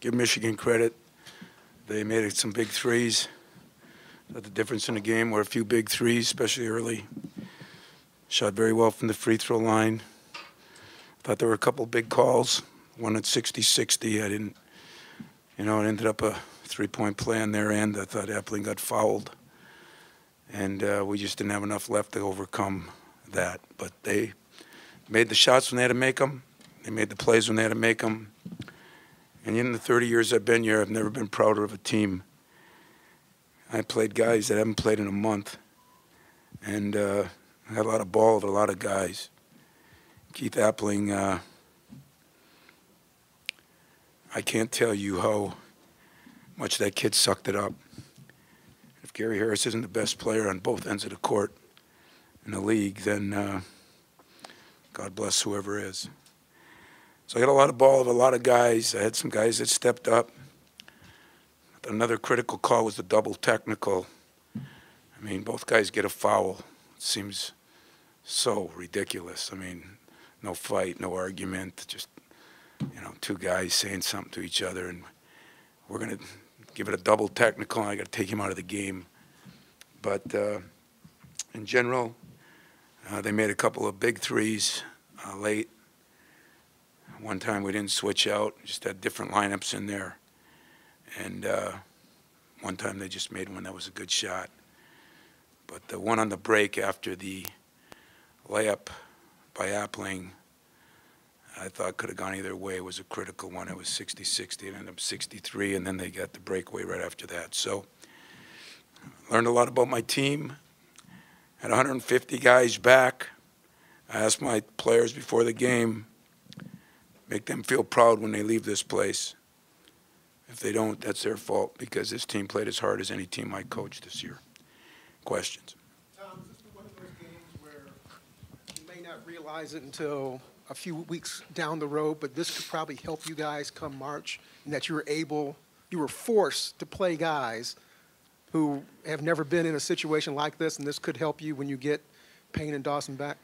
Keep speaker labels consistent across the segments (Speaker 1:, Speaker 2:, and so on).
Speaker 1: give Michigan credit. They made some big threes. The difference in the game were a few big threes, especially early. Shot very well from the free throw line. Thought there were a couple big calls. One at 60-60. I didn't, it ended up a three-point play on their end. I thought Appling got fouled. And we just didn't have enough left to overcome that. But they made the shots when they had to make them. They made the plays when they had to make them. And in the 30 years I've been here, I've never been prouder of a team. I played guys that haven't played in a month. And I had a lot of ball with a lot of guys. Keith Appling, I can't tell you how much that kid sucked it up. If Gary Harris isn't the best player on both ends of the court in the league, then God bless whoever is. So I got a lot of ball with a lot of guys. I had some guys that stepped up. Another critical call was the double technical. I mean, both guys get a foul. It seems so ridiculous. I mean, no fight, no argument, just, two guys saying something to each other, and we're going to give it a double technical, and I got to take him out of the game. But in general, they made a couple of big threes late. One time we didn't switch out, just had different lineups in there. And one time they just made one that was a good shot. But the one on the break after the layup by Appling, I thought could have gone either way. It was a critical one. It was 60-60. It ended up 63, and then they got the breakaway right after that. So learned a lot about my team. Had 150 guys back. I asked my players before the game, make them feel proud when they leave this place. If they don't, that's their fault, because this team played as hard as any team I coached this year. Questions?
Speaker 2: Tom, is this one of those games where you may not realize it until a few weeks down the road, but this could probably help you guys come March, and that you were forced to play guys who have never been in a situation like this, and this could help you when you get Payne and Dawson back?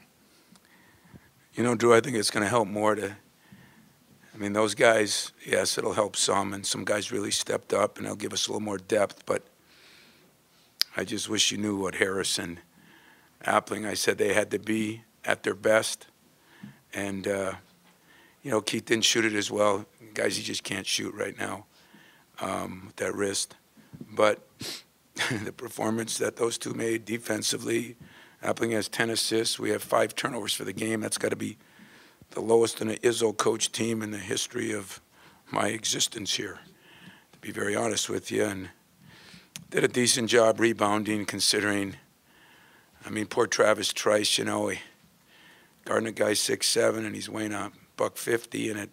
Speaker 1: Drew, I think it's going to help more to – those guys, yes, it'll help some, and some guys really stepped up, and they'll give us a little more depth. But I just wish you knew what Harris and Appling, I said they had to be at their best. And, Keith didn't shoot it as well. Guys, he just can't shoot right now with that wrist. But the performance that those two made defensively, Appling has 10 assists. We have 5 turnovers for the game. That's got to be the lowest in an Izzo coach team in the history of my existence here, to be very honest with you. And did a decent job rebounding, considering, poor Travis Trice, he guarding a guy 6'7", and he's weighing a $150, and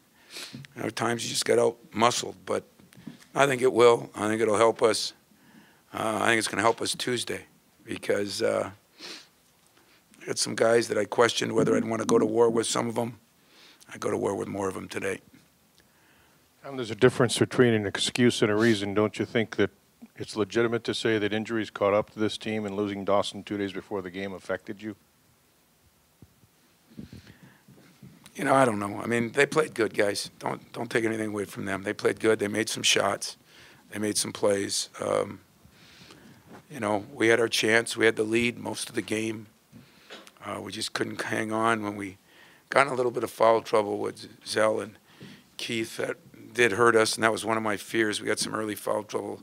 Speaker 1: at times he just got out-muscled. But I think it will. I think it'll help us. I think it's going to help us Tuesday, because I got some guys that I questioned whether I'd want to go to war with. Some of them, I go to war with more of them today.
Speaker 3: There's a difference between an excuse and a reason. Don't you think that it's legitimate to say that injuries caught up to this team, and losing Dawson 2 days before the game affected you?
Speaker 1: I don't know. They played good, guys. Don't take anything away from them. They played good. They made some shots. They made some plays. We had our chance. We had the lead most of the game. We just couldn't hang on when we got in a little bit of foul trouble with Zell and Keith. That did hurt us, and that was one of my fears. We got some early foul trouble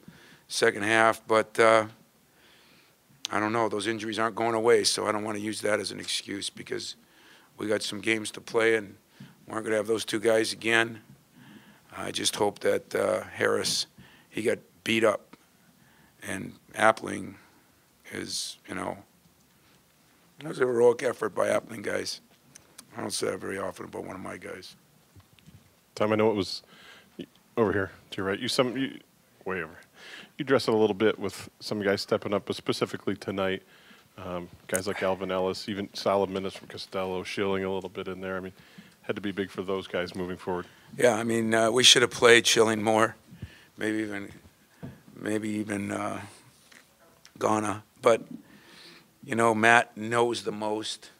Speaker 1: second half, but I don't know. Those injuries aren't going away, so I don't want to use that as an excuse, because we got some games to play, and we're going to have those two guys again. I just hope that Harris, he got beat up, and Appling is, that was a heroic effort by Appling, guys. I don't say that very often about one of my guys.
Speaker 3: Tom, I know it was over here to your right. Way over. You addressed it a little bit with some guys stepping up, but specifically tonight, guys like Alvin Ellis, even solid minutes from Costello, Schilling a little bit in there. Had to be big for those guys moving forward.
Speaker 1: Yeah, we should have played Schilling more, maybe even Ghana. But, Matt knows the most.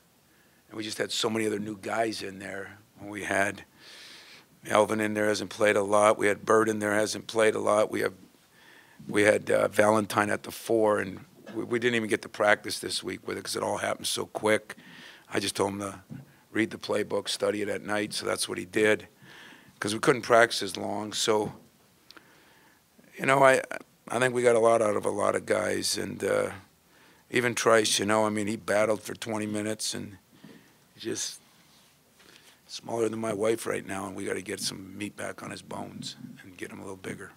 Speaker 1: And we just had so many other new guys in there. We had, Alvin in there hasn't played a lot. We had Bird in there, hasn't played a lot. We had Valentine at the 4, and we didn't even get to practice this week with it because it all happened so quick. I just told him to read the playbook, study it at night, so that's what he did because we couldn't practice as long. So, I think we got a lot out of a lot of guys, and even Trice, he battled for 20 minutes, and he's just smaller than my wife right now, and we got to get some meat back on his bones and get him a little bigger.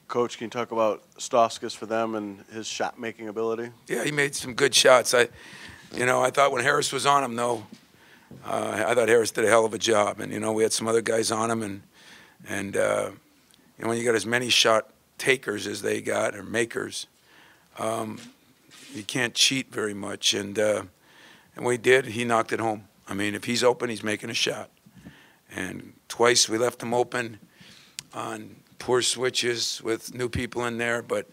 Speaker 4: Coach, can you talk about Stauskas for them and his shot-making ability?
Speaker 1: Yeah, he made some good shots. I thought when Harris was on him, though, I thought Harris did a hell of a job. And, we had some other guys on him. And when you got as many shot takers as they got, or makers, you can't cheat very much. And when he did, he knocked it home. If he's open, he's making a shot. And twice we left him open on poor switches with new people in there. But,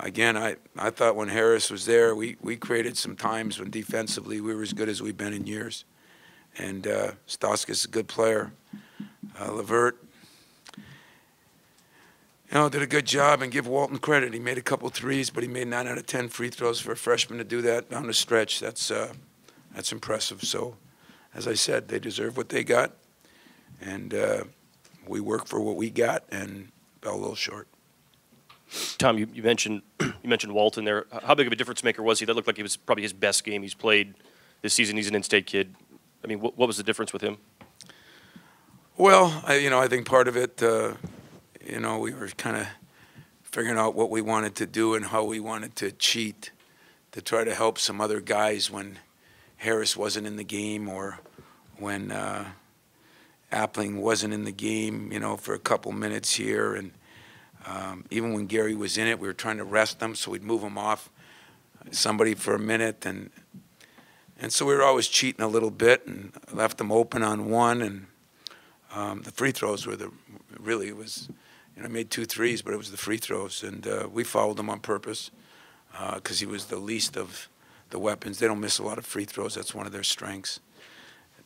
Speaker 1: again, I thought when Harris was there, we created some times when defensively we were as good as we've been in years. And Stauskas is a good player. Levert, did a good job, and give Walton credit. He made a couple threes, but he made 9 out of 10 free throws for a freshman to do that down the stretch. That's impressive. So, as I said, they deserve what they got. And we work for what we got and fell a little short.
Speaker 5: Tom, you mentioned Walton there. How big of a difference maker was he? That looked like it was probably his best game he's played this season. He's an in-state kid. What was the difference with him?
Speaker 1: Well, I think part of it, we were kind of figuring out what we wanted to do and how we wanted to cheat to try to help some other guys when Harris wasn't in the game or when Appling wasn't in the game, for a couple minutes here. And even when Gary was in it, we were trying to rest him, so we'd move him off somebody for a minute. And so we were always cheating a little bit and left them open on one. And the free throws were I made 2 threes, but it was the free throws. And we fouled him on purpose because he was the least of the weapons. They don't miss a lot of free throws. That's one of their strengths.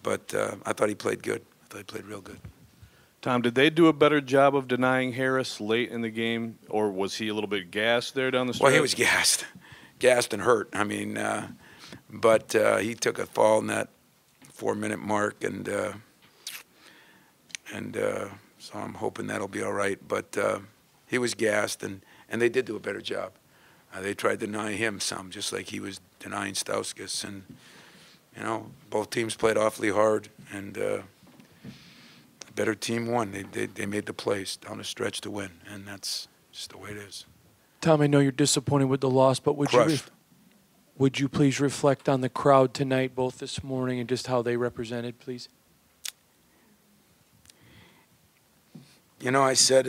Speaker 1: But I thought he played good. I thought he played real good.
Speaker 6: Tom, did they do a better job of denying Harris late in the game, or was he a little bit gassed there down the stretch?
Speaker 1: Well, he was gassed and hurt. But he took a fall in that 4-minute mark, and so I'm hoping that'll be all right. But he was gassed, and they did do a better job. They tried to deny him some, just like he was denying Stauskas. And, both teams played awfully hard, and the better team won. They made the plays down the stretch to win, and that's just the way it is.
Speaker 7: Tom, I know you're disappointed with the loss, but would you please reflect on the crowd tonight, both this morning and just how they represented, please?
Speaker 1: I said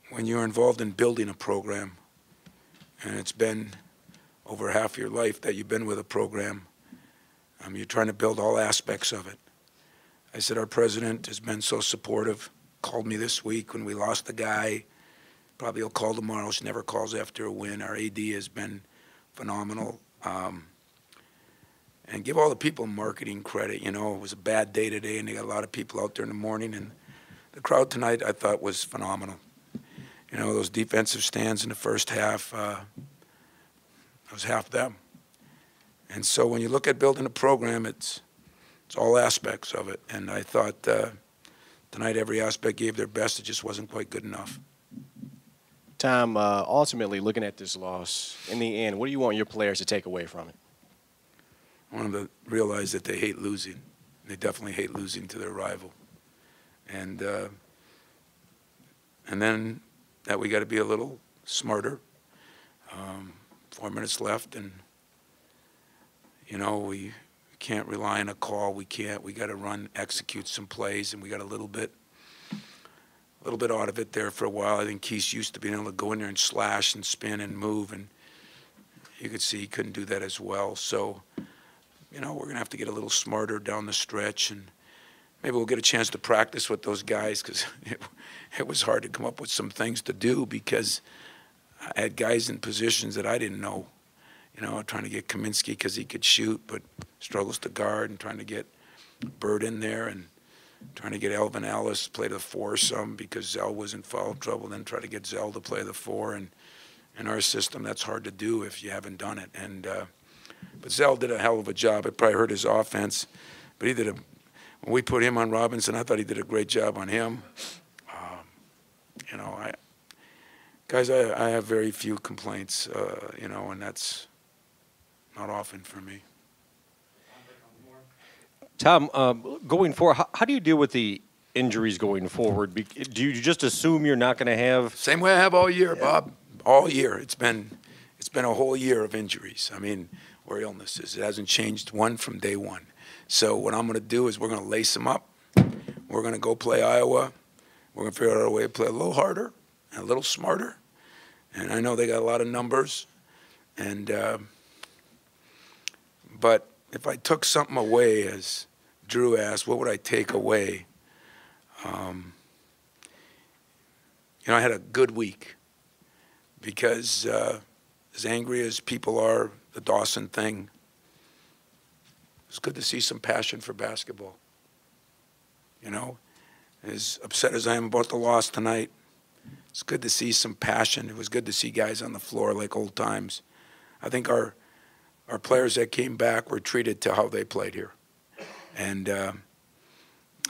Speaker 1: when you're involved in building a program, and it's been over half your life that you've been with a program, you're trying to build all aspects of it. I said our president has been so supportive, called me this week when we lost the guy. Probably he'll call tomorrow. She never calls after a win. Our AD has been phenomenal. And give all the people in marketing credit. It was a bad day today, and they got a lot of people out there in the morning. And the crowd tonight, I thought, was phenomenal. Those defensive stands in the first half, that was half them. And so when you look at building a program, it's all aspects of it. And I thought tonight every aspect gave their best. It just wasn't quite good enough.
Speaker 8: Tom, ultimately, looking at this loss, in the end, what do you want your players to take away from it?
Speaker 1: I want them to realize that they hate losing. They definitely hate losing to their rival. And then that we got to be a little smarter. 4 minutes left, and we can't rely on a call. We can't. We got to execute some plays, and we got a little bit out of it there for a while. I think Keith's used to being able to go in there and slash and spin and move, and you could see he couldn't do that as well. So, we're going to have to get a little smarter down the stretch, and maybe we'll get a chance to practice with those guys because it was hard to come up with some things to do because I had guys in positions that I didn't know. Trying to get Kaminsky because he could shoot but struggles to guard, and trying to get Bird in there and trying to get Alvin Ellis to play the 4 some because Zell was in foul trouble, then try to get Zell to play the 4. And in our system, that's hard to do if you haven't done it. And but Zell did a hell of a job. It probably hurt his offense, but he did a. When we put him on Robinson, I thought he did a great job on him. You know, I have very few complaints. You know, and that's not often for me.
Speaker 9: Tom, going forward, how do you deal with the injuries going forward? Do you just assume you're not going to have?
Speaker 1: Same way I have all year, Bob. All year. It's been a whole year of injuries. I mean, or illnesses. It hasn't changed one from day one. So what I'm going to do is we're going to lace them up. We're going to go play Iowa. We're going to figure out a way to play a little harder and a little smarter. And I know they got a lot of numbers. And but if I took something away, as Drew asked, what would I take away? You know, I had a good week because as angry as people are, the Dawson thing, it's good to see some passion for basketball. You know, as upset as I am about the loss tonight, it's good to see some passion. It was good to see guys on the floor like old times. I think our players that came back were treated to how they played here. And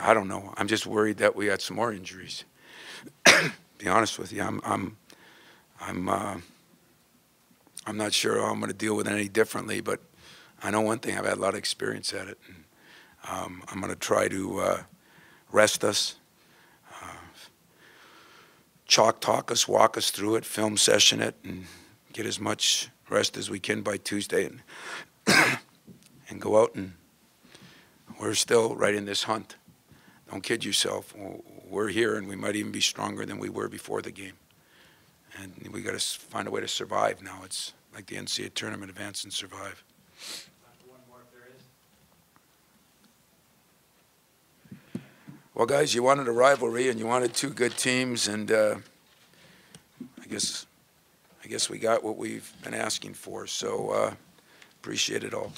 Speaker 1: I don't know. I'm just worried that we got some more injuries. Be honest with you, I'm not sure how I'm going to deal with it any differently, but I know one thing. I've had a lot of experience at it. And, I'm going to try to rest us, chalk talk us, walk us through it, film session it, and get as much rest as we can by Tuesday and, and go out. And we're still right in this hunt. Don't kid yourself. We're here, and we might even be stronger than we were before the game. And we got to find a way to survive now. It's like the NCAA tournament, advance and survive.
Speaker 7: One more if there is.
Speaker 1: Well, guys, you wanted a rivalry, and you wanted 2 good teams, and I guess we got what we've been asking for. So appreciate it all.